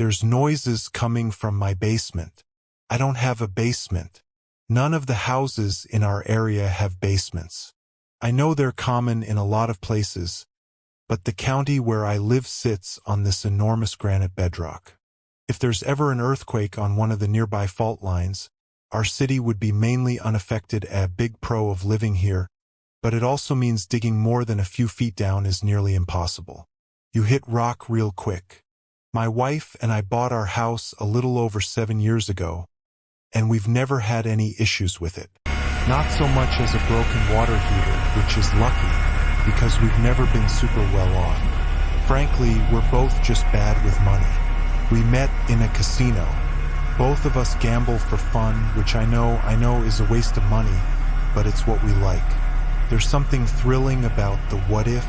There's noises coming from my basement. I don't have a basement. None of the houses in our area have basements. I know they're common in a lot of places, but the county where I live sits on this enormous granite bedrock. If there's ever an earthquake on one of the nearby fault lines, our city would be mainly unaffected. A big pro of living here, but it also means digging more than a few feet down is nearly impossible. You hit rock real quick. My wife and I bought our house a little over 7 years ago, and we've never had any issues with it. Not so much as a broken water heater, which is lucky, because we've never been super well off. Frankly, we're both just bad with money. We met in a casino. Both of us gamble for fun, which I know is a waste of money, but it's what we like. There's something thrilling about the what if.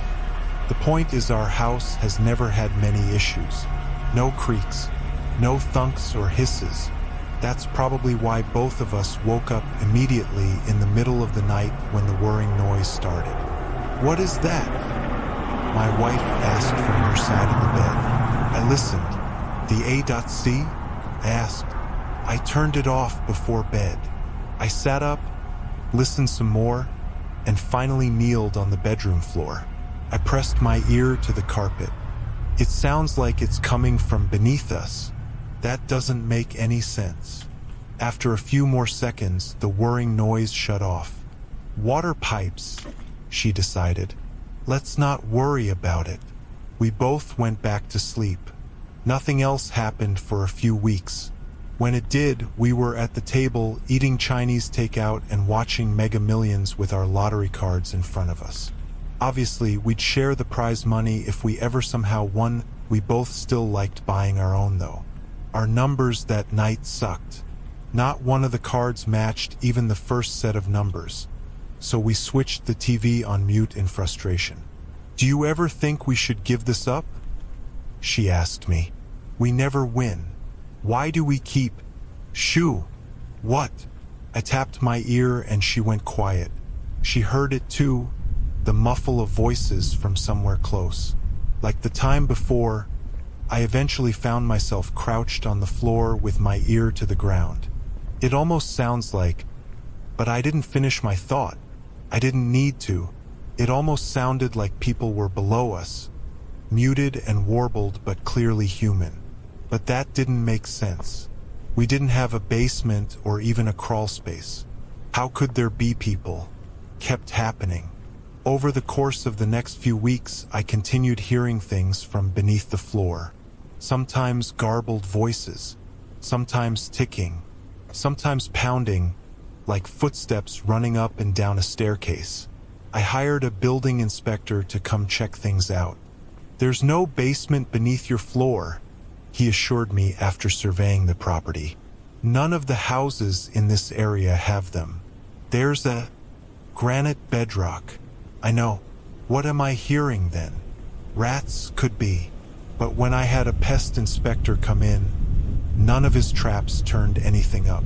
The point is our house has never had many issues. No creaks, no thunks or hisses. That's probably why both of us woke up immediately in the middle of the night when the whirring noise started. "What is that?" my wife asked from her side of the bed. I listened. "The A.C?" I asked. I turned it off before bed. I sat up, listened some more, and finally kneeled on the bedroom floor. I pressed my ear to the carpet. It sounds like it's coming from beneath us. That doesn't make any sense. After a few more seconds, the whirring noise shut off. "Water pipes," she decided. "Let's not worry about it." We both went back to sleep. Nothing else happened for a few weeks. When it did, we were at the table eating Chinese takeout and watching Mega Millions with our lottery cards in front of us. Obviously, we'd share the prize money if we ever somehow won. We both still liked buying our own though. Our numbers that night sucked. Not one of the cards matched even the first set of numbers. So we switched the TV on mute in frustration. "Do you ever think we should give this up?" she asked me. "We never win. Why do we keep?" "Shoo." "What?" I tapped my ear and she went quiet. She heard it too, the muffle of voices from somewhere close. Like the time before, I eventually found myself crouched on the floor with my ear to the ground. It almost sounds like, but I didn't finish my thought. I didn't need to. It almost sounded like people were below us, muted and warbled but clearly human. But that didn't make sense. We didn't have a basement or even a crawl space. How could there be people? Kept happening. Over the course of the next few weeks, I continued hearing things from beneath the floor. Sometimes garbled voices, sometimes ticking, sometimes pounding, like footsteps running up and down a staircase. I hired a building inspector to come check things out. "There's no basement beneath your floor," he assured me after surveying the property. "None of the houses in this area have them. There's a granite bedrock." I know. What am I hearing then? Rats could be. But when I had a pest inspector come in, none of his traps turned anything up.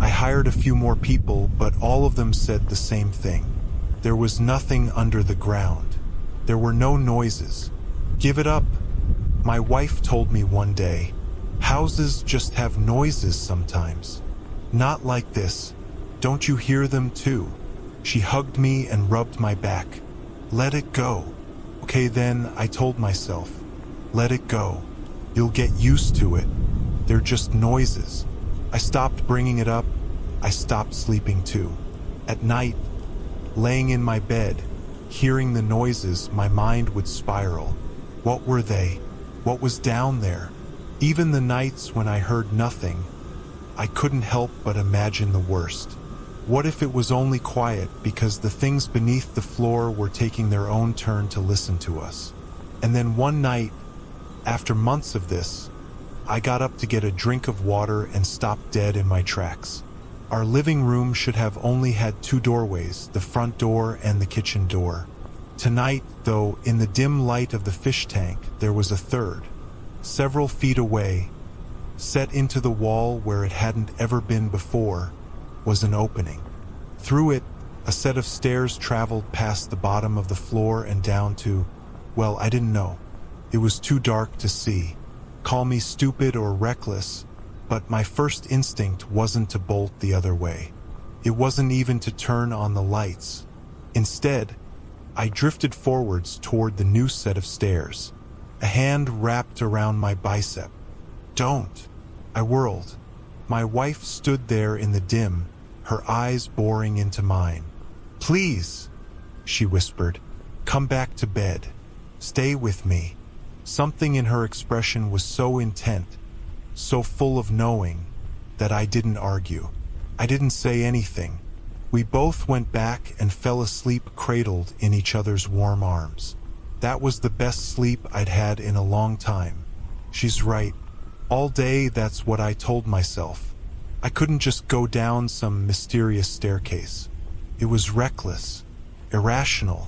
I hired a few more people, but all of them said the same thing. There was nothing under the ground. There were no noises. "Give it up," my wife told me one day. "Houses just have noises sometimes. Not like this. Don't you hear them too?" She hugged me and rubbed my back. "Let it go." "Okay then," I told myself. "Let it go. You'll get used to it. They're just noises." I stopped bringing it up. I stopped sleeping too. At night, laying in my bed, hearing the noises, my mind would spiral. What were they? What was down there? Even the nights when I heard nothing, I couldn't help but imagine the worst. What if it was only quiet because the things beneath the floor were taking their own turn to listen to us? And then one night, after months of this, I got up to get a drink of water and stopped dead in my tracks. Our living room should have only had 2 doorways, the front door and the kitchen door. Tonight, though, in the dim light of the fish tank, there was a third, several feet away, set into the wall where it hadn't ever been before, was an opening. Through it, a set of stairs traveled past the bottom of the floor and down to, well, I didn't know. It was too dark to see. Call me stupid or reckless, but my first instinct wasn't to bolt the other way. It wasn't even to turn on the lights. Instead, I drifted forwards toward the new set of stairs. A hand wrapped around my bicep. "Don't!" I whirled. My wife stood there in the dim, her eyes boring into mine. "Please," she whispered, "come back to bed. Stay with me." Something in her expression was so intent, so full of knowing, that I didn't argue. I didn't say anything. We both went back and fell asleep cradled in each other's warm arms. That was the best sleep I'd had in a long time. She's right. All day that's what I told myself. I couldn't just go down some mysterious staircase. It was reckless, irrational,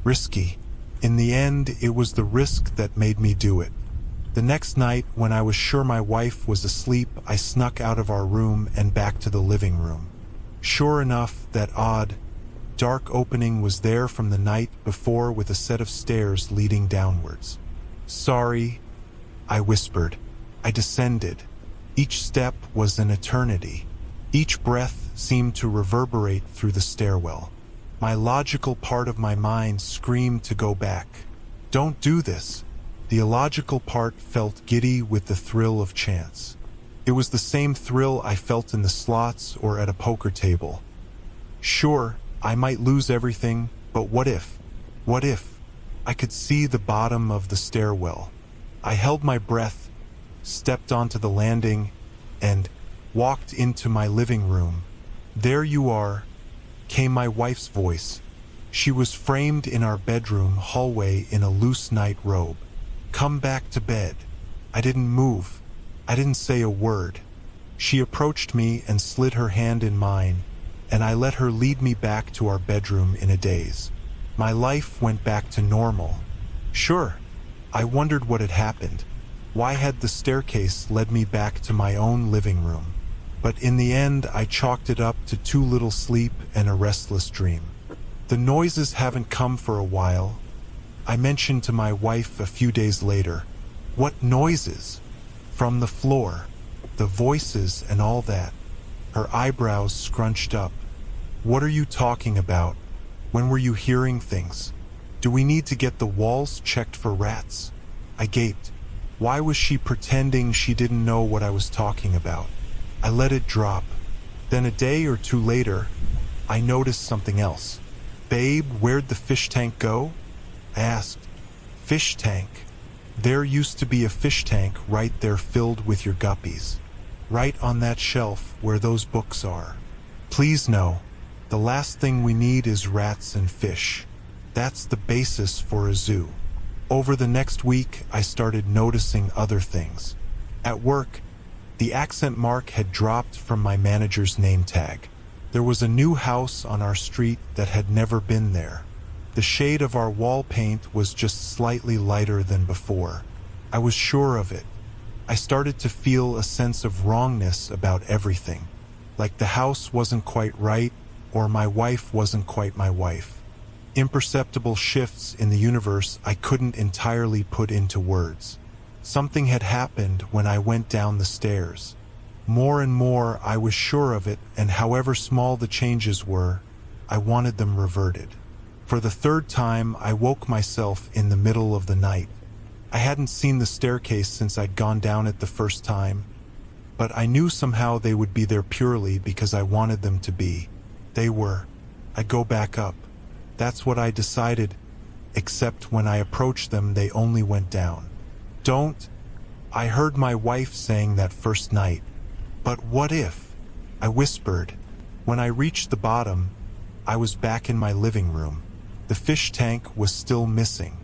risky. In the end, it was the risk that made me do it. The next night, when I was sure my wife was asleep, I snuck out of our room and back to the living room. Sure enough, that odd, dark opening was there from the night before with a set of stairs leading downwards. "Sorry," I whispered. I descended. Each step was an eternity. Each breath seemed to reverberate through the stairwell. My logical part of my mind screamed to go back. "Don't do this." The illogical part felt giddy with the thrill of chance. It was the same thrill I felt in the slots or at a poker table. Sure, I might lose everything, but what if? What if? I could see the bottom of the stairwell. I held my breath, stepped onto the landing, and walked into my living room. "There you are," came my wife's voice. She was framed in our bedroom hallway in a loose night robe. "Come back to bed." I didn't move. I didn't say a word. She approached me and slid her hand in mine, and I let her lead me back to our bedroom in a daze. My life went back to normal. Sure, I wondered what had happened. Why had the staircase led me back to my own living room? But in the end, I chalked it up to too little sleep and a restless dream. "The noises haven't come for a while," I mentioned to my wife a few days later. "What noises?" "From the floor. The voices and all that." Her eyebrows scrunched up. "What are you talking about? When were you hearing things? Do we need to get the walls checked for rats?" I gaped. Why was she pretending she didn't know what I was talking about? I let it drop. Then a day or two later, I noticed something else. "Babe, where'd the fish tank go?" I asked. "Fish tank?" "There used to be a fish tank right there filled with your guppies. Right on that shelf where those books are." "Please no. The last thing we need is rats and fish. That's the basis for a zoo." Over the next week, I started noticing other things. At work, the accent mark had dropped from my manager's name tag. There was a new house on our street that had never been there. The shade of our wall paint was just slightly lighter than before. I was sure of it. I started to feel a sense of wrongness about everything. Like the house wasn't quite right, or my wife wasn't quite my wife. Imperceptible shifts in the universe I couldn't entirely put into words. Something had happened when I went down the stairs. More and more I was sure of it, and however small the changes were, I wanted them reverted. For the third time, I woke myself in the middle of the night. I hadn't seen the staircase since I'd gone down it the first time, but I knew somehow they would be there purely because I wanted them to be. They were. I'd go back up. That's what I decided, except when I approached them, they only went down. "Don't," I heard my wife saying that first night. "But what if?" I whispered. When I reached the bottom, I was back in my living room. The fish tank was still missing.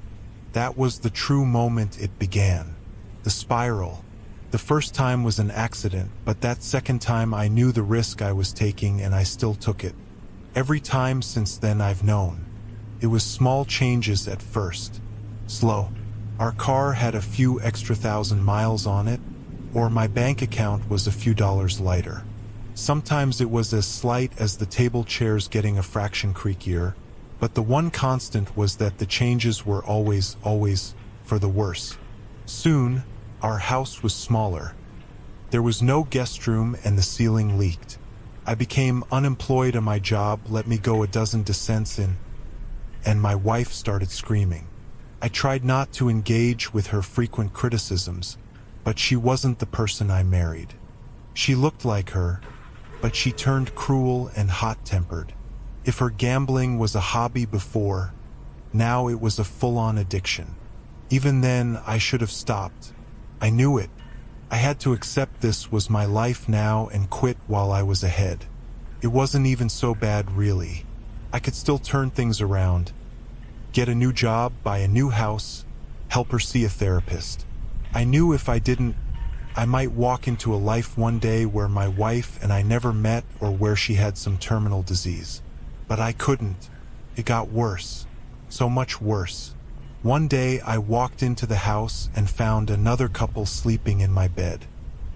That was the true moment it began. The spiral. The first time was an accident, but that second time I knew the risk I was taking and I still took it. Every time since then I've known. It was small changes at first. Slow. Our car had a few extra 1,000 miles on it, or my bank account was a few dollars lighter. Sometimes it was as slight as the table chairs getting a fraction creakier, but the one constant was that the changes were always for the worse. Soon, Our house was smaller. There was no guest room and the ceiling leaked. I became unemployed and my job let me go a dozen descents in, and my wife started screaming. I tried not to engage with her frequent criticisms, but she wasn't the person I married. She looked like her, but she turned cruel and hot-tempered. If her gambling was a hobby before, now it was a full-on addiction. Even then, I should have stopped. I knew it. I had to accept this was my life now and quit while I was ahead. It wasn't even so bad, really. I could still turn things around. Get a new job, buy a new house, help her see a therapist. I knew if I didn't, I might walk into a life one day where my wife and I never met or where she had some terminal disease. But I couldn't. It got worse. So much worse. One day I walked into the house and found another couple sleeping in my bed.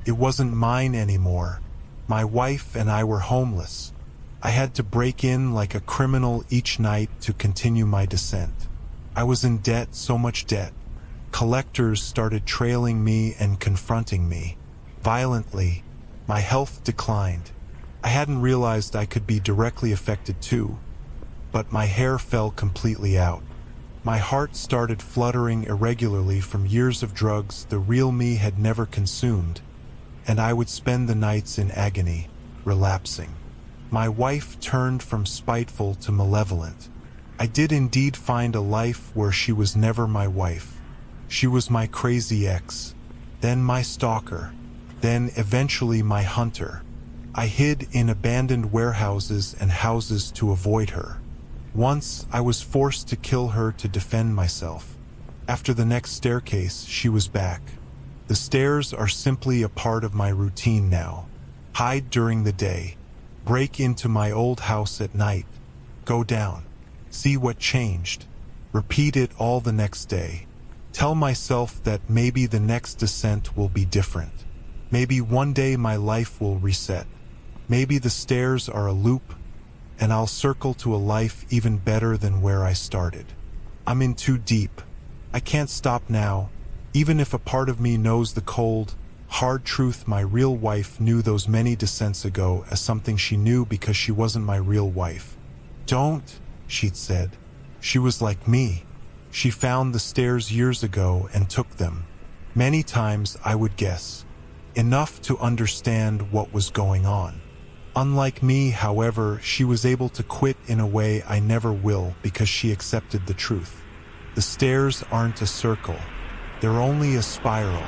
It wasn't mine anymore. My wife and I were homeless. I had to break in like a criminal each night to continue my descent. I was in debt, so much debt. Collectors started trailing me and confronting me. Violently, my health declined. I hadn't realized I could be directly affected too, but my hair fell completely out. My heart started fluttering irregularly from years of drugs the real me had never consumed, and I would spend the nights in agony, relapsing. My wife turned from spiteful to malevolent. I did indeed find a life where she was never my wife. She was my crazy ex, then my stalker, then eventually my hunter. I hid in abandoned warehouses and houses to avoid her. Once, I was forced to kill her to defend myself. After the next staircase, she was back. The stairs are simply a part of my routine now. Hide during the day. Break into my old house at night. Go down. See what changed. Repeat it all the next day. Tell myself that maybe the next descent will be different. Maybe one day my life will reset. Maybe the stairs are a loop, and I'll circle to a life even better than where I started. I'm in too deep. I can't stop now, even if a part of me knows the cold, hard truth my real wife knew those many descents ago as something she knew because she wasn't my real wife. Don't, she'd said. She was like me. She found the stairs years ago and took them. Many times I would guess. Enough to understand what was going on. Unlike me, however, she was able to quit in a way I never will because she accepted the truth. The stairs aren't a circle. They're only a spiral.